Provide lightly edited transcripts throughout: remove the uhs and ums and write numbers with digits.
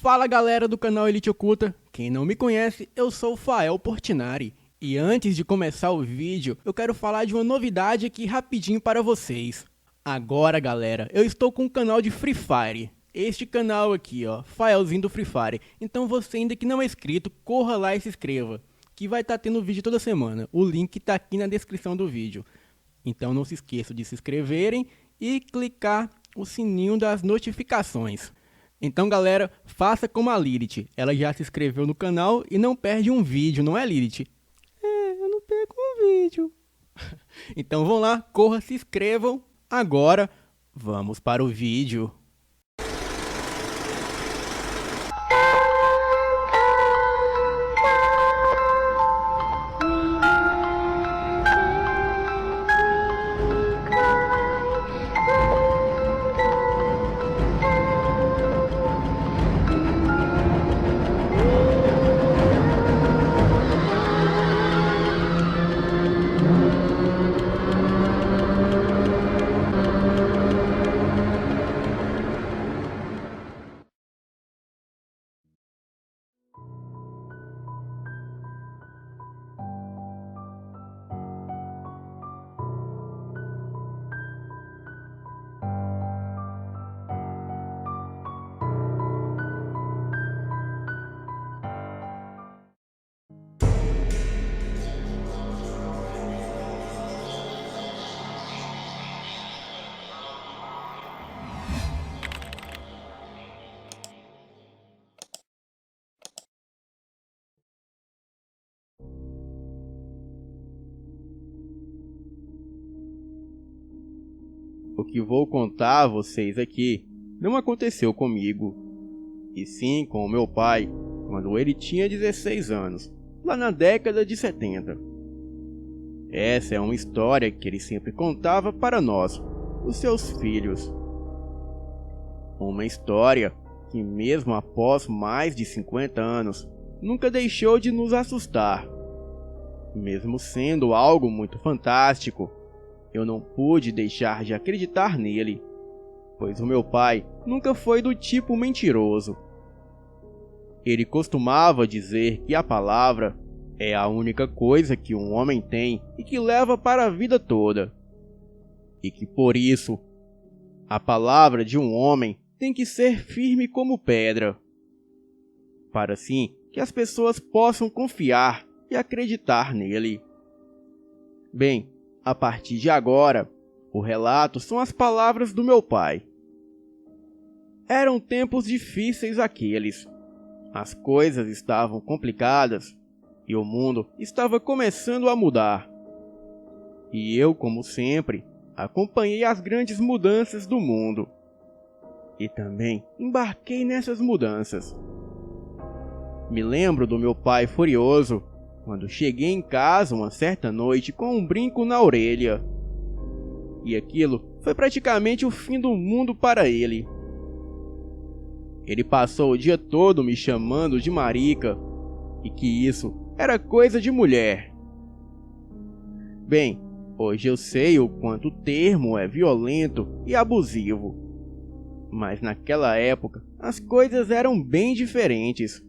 Fala galera do canal Elite Oculta, quem não me conhece, eu sou o Fael Portinari. E antes de começar o vídeo, eu quero falar de uma novidade aqui rapidinho para vocês. Agora galera, eu estou com um canal de Free Fire. Este canal aqui ó, Faelzinho do Free Fire. Então você ainda que não é inscrito, corra lá e se inscreva. Que vai estar tendo vídeo toda semana, o link está aqui na descrição do vídeo. Então não se esqueçam de se inscreverem e clicar o sininho das notificações. Então galera, faça como a Lilith, ela já se inscreveu no canal e não perde um vídeo, não é Lilith? Eu não perco um vídeo. Então vão lá, corra, se inscrevam. Agora, vamos para o vídeo. O que vou contar a vocês aqui não aconteceu comigo, e sim com o meu pai, quando ele tinha 16 anos, lá na década de 70. Essa é uma história que ele sempre contava para nós, os seus filhos. Uma história que mesmo após mais de 50 anos, nunca deixou de nos assustar. Mesmo sendo algo muito fantástico, eu não pude deixar de acreditar nele, pois o meu pai nunca foi do tipo mentiroso. Ele costumava dizer que a palavra é a única coisa que um homem tem e que leva para a vida toda. E que por isso, a palavra de um homem tem que ser firme como pedra, para assim que as pessoas possam confiar e acreditar nele. Bem, a partir de agora, o relato são as palavras do meu pai. Eram tempos difíceis aqueles. As coisas estavam complicadas e o mundo estava começando a mudar. E eu, como sempre, acompanhei as grandes mudanças do mundo. E também embarquei nessas mudanças. Me lembro do meu pai furioso quando cheguei em casa uma certa noite com um brinco na orelha. E aquilo foi praticamente o fim do mundo para ele. Ele passou o dia todo me chamando de marica, e que isso era coisa de mulher. Bem, hoje eu sei o quanto o termo é violento e abusivo. Mas naquela época as coisas eram bem diferentes.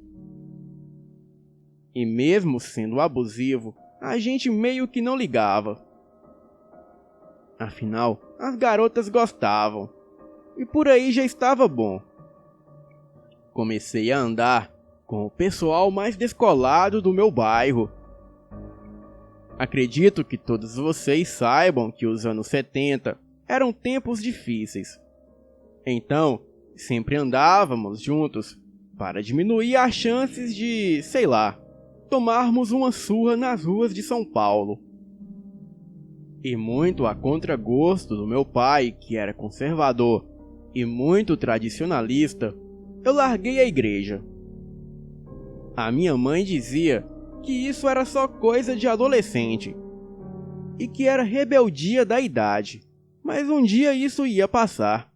E mesmo sendo abusivo, a gente meio que não ligava. Afinal, as garotas gostavam. E por aí já estava bom. Comecei a andar com o pessoal mais descolado do meu bairro. Acredito que todos vocês saibam que os anos 70 eram tempos difíceis. Então, sempre andávamos juntos para diminuir as chances de, sei lá, tomarmos uma surra nas ruas de São Paulo. E muito a contragosto do meu pai, que era conservador e muito tradicionalista, eu larguei a igreja. A minha mãe dizia que isso era só coisa de adolescente e que era rebeldia da idade, mas um dia isso ia passar.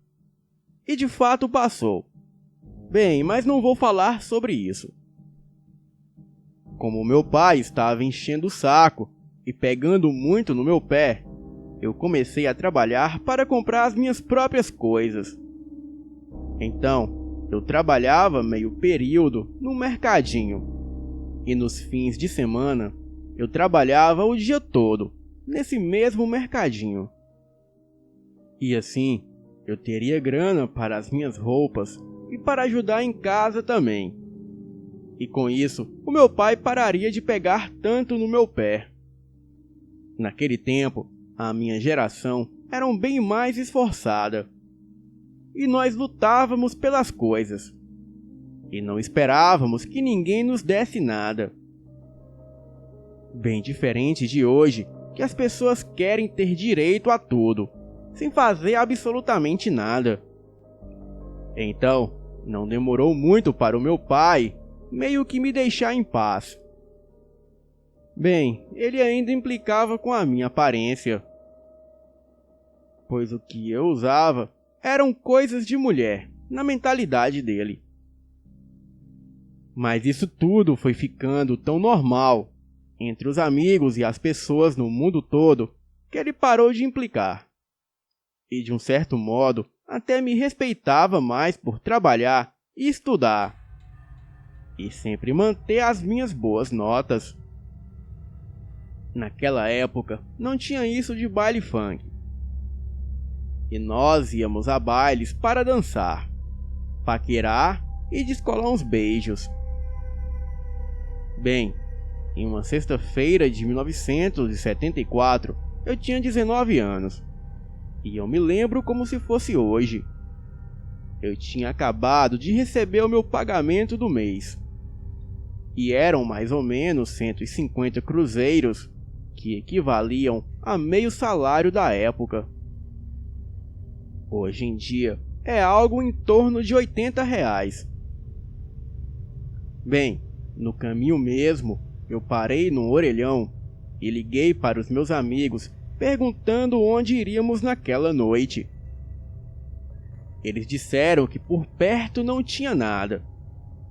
E de fato passou. Bem, mas não vou falar sobre isso. Como meu pai estava enchendo o saco e pegando muito no meu pé, eu comecei a trabalhar para comprar as minhas próprias coisas. Então, eu trabalhava meio período no mercadinho. E nos fins de semana, eu trabalhava o dia todo nesse mesmo mercadinho. E assim, eu teria grana para as minhas roupas e para ajudar em casa também. E com isso, o meu pai pararia de pegar tanto no meu pé. Naquele tempo, a minha geração era bem mais esforçada. E nós lutávamos pelas coisas. E não esperávamos que ninguém nos desse nada. Bem diferente de hoje, que as pessoas querem ter direito a tudo, sem fazer absolutamente nada. Então, não demorou muito para o meu pai meio que me deixar em paz. Bem, ele ainda implicava com a minha aparência, pois o que eu usava eram coisas de mulher, na mentalidade dele. Mas isso tudo foi ficando tão normal entre os amigos e as pessoas no mundo todo que ele parou de implicar. E de um certo modo até me respeitava mais por trabalhar e estudar. E sempre manter as minhas boas notas. Naquela época não tinha isso de baile funk. E nós íamos a bailes para dançar, paquerar e descolar uns beijos. Bem, em uma sexta-feira de 1974, eu tinha 19 anos. E eu me lembro como se fosse hoje. Eu tinha acabado de receber o meu pagamento do mês. E eram mais ou menos 150 cruzeiros, que equivaliam a meio salário da época. Hoje em dia, é algo em torno de R$ 80. Bem, no caminho mesmo, eu parei num orelhão e liguei para os meus amigos perguntando onde iríamos naquela noite. Eles disseram que por perto não tinha nada,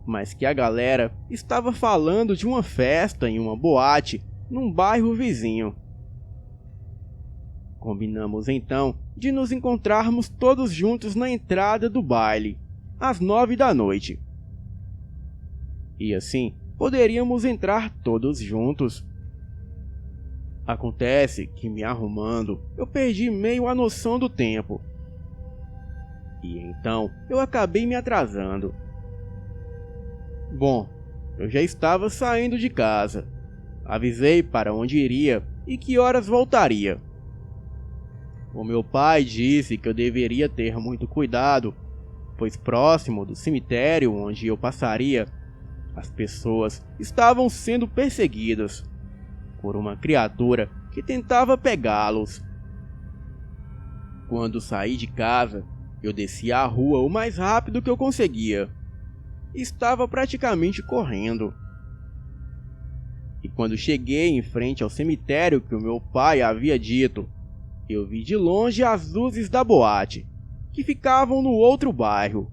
mas que a galera estava falando de uma festa em uma boate num bairro vizinho. Combinamos então de nos encontrarmos todos juntos na entrada do baile, às 9 da noite. E assim, poderíamos entrar todos juntos. Acontece que, me arrumando, eu perdi meio a noção do tempo. E então, eu acabei me atrasando. Bom, eu já estava saindo de casa. Avisei para onde iria e que horas voltaria. O meu pai disse que eu deveria ter muito cuidado, pois próximo do cemitério onde eu passaria, as pessoas estavam sendo perseguidas por uma criatura que tentava pegá-los. Quando saí de casa, eu desci a rua o mais rápido que eu conseguia. Estava praticamente correndo. E quando cheguei em frente ao cemitério que o meu pai havia dito, eu vi de longe as luzes da boate, que ficavam no outro bairro.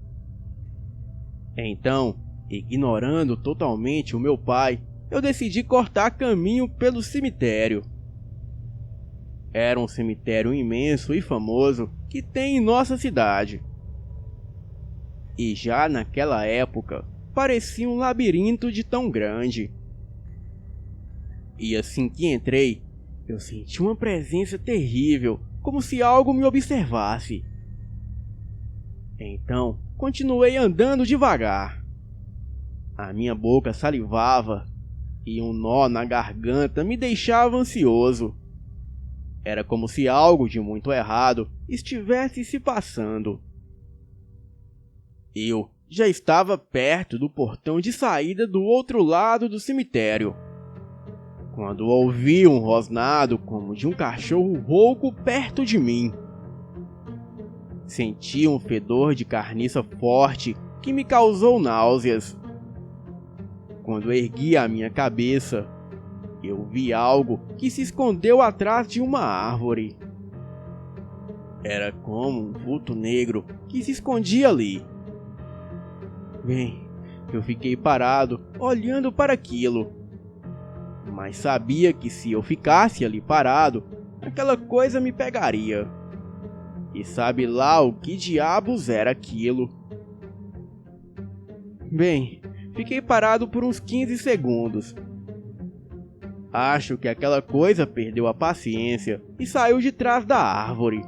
Então, ignorando totalmente o meu pai, eu decidi cortar caminho pelo cemitério. Era um cemitério imenso e famoso que tem em nossa cidade. E já naquela época, parecia um labirinto de tão grande. E assim que entrei, eu senti uma presença terrível, como se algo me observasse. Então, continuei andando devagar. A minha boca salivava e um nó na garganta me deixava ansioso. Era como se algo de muito errado estivesse se passando. Eu já estava perto do portão de saída do outro lado do cemitério, quando ouvi um rosnado como de um cachorro rouco perto de mim. Senti um fedor de carniça forte que me causou náuseas. Quando ergui a minha cabeça, eu vi algo que se escondeu atrás de uma árvore. Era como um vulto negro que se escondia ali. Bem, eu fiquei parado, olhando para aquilo. Mas sabia que se eu ficasse ali parado, aquela coisa me pegaria. E sabe lá o que diabos era aquilo. Bem, fiquei parado por uns 15 segundos. Acho que aquela coisa perdeu a paciência e saiu de trás da árvore.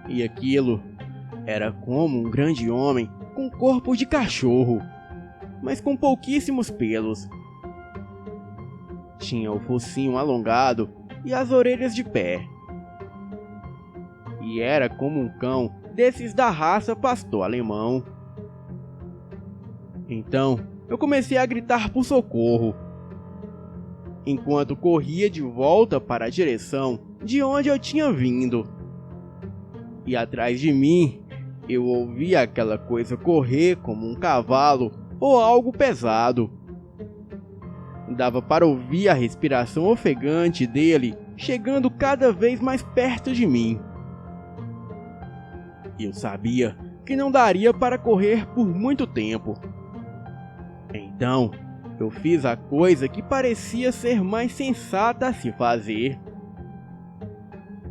E aquilo era como um grande homem com corpo de cachorro, mas com pouquíssimos pelos. Tinha o focinho alongado e as orelhas de pé. E era como um cão desses da raça pastor alemão. Então, eu comecei a gritar por socorro, enquanto corria de volta para a direção de onde eu tinha vindo. E atrás de mim, eu ouvia aquela coisa correr como um cavalo ou algo pesado. Dava para ouvir a respiração ofegante dele chegando cada vez mais perto de mim. Eu sabia que não daria para correr por muito tempo. Então, eu fiz a coisa que parecia ser mais sensata a se fazer.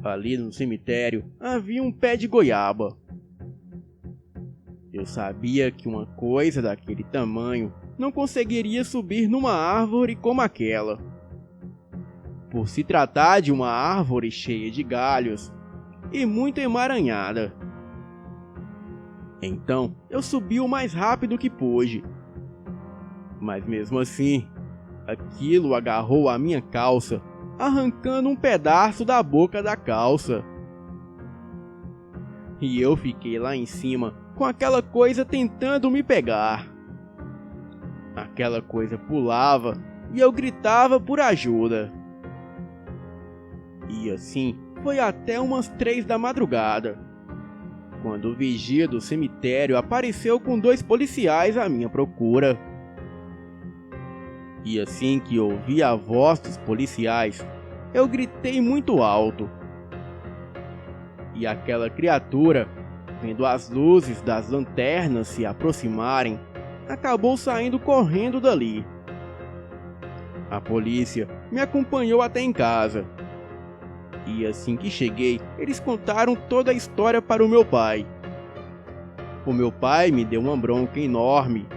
Ali no cemitério havia um pé de goiaba. Eu sabia que uma coisa daquele tamanho não conseguiria subir numa árvore como aquela. Por se tratar de uma árvore cheia de galhos e muito emaranhada. Então eu subi o mais rápido que pude. Mas mesmo assim, aquilo agarrou a minha calça, arrancando um pedaço da boca da calça. E eu fiquei lá em cima com aquela coisa tentando me pegar. Aquela coisa pulava e eu gritava por ajuda. E assim foi até umas 3 da madrugada, quando o vigia do cemitério apareceu com 2 policiais à minha procura. E assim que ouvi a voz dos policiais, eu gritei muito alto. E aquela criatura, vendo as luzes das lanternas se aproximarem, acabou saindo correndo dali. A polícia me acompanhou até em casa. E assim que cheguei, eles contaram toda a história para o meu pai. O meu pai me deu uma bronca enorme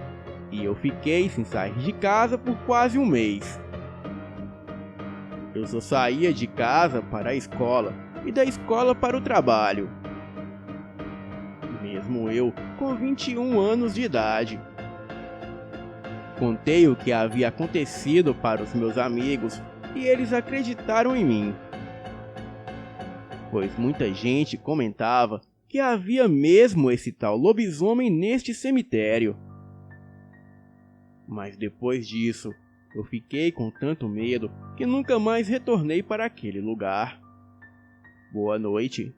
e eu fiquei sem sair de casa por quase um mês. Eu só saía de casa para a escola e da escola para o trabalho. Mesmo eu com 21 anos de idade. Contei o que havia acontecido para os meus amigos e eles acreditaram em mim, pois muita gente comentava que havia mesmo esse tal lobisomem neste cemitério. Mas depois disso, eu fiquei com tanto medo que nunca mais retornei para aquele lugar. Boa noite.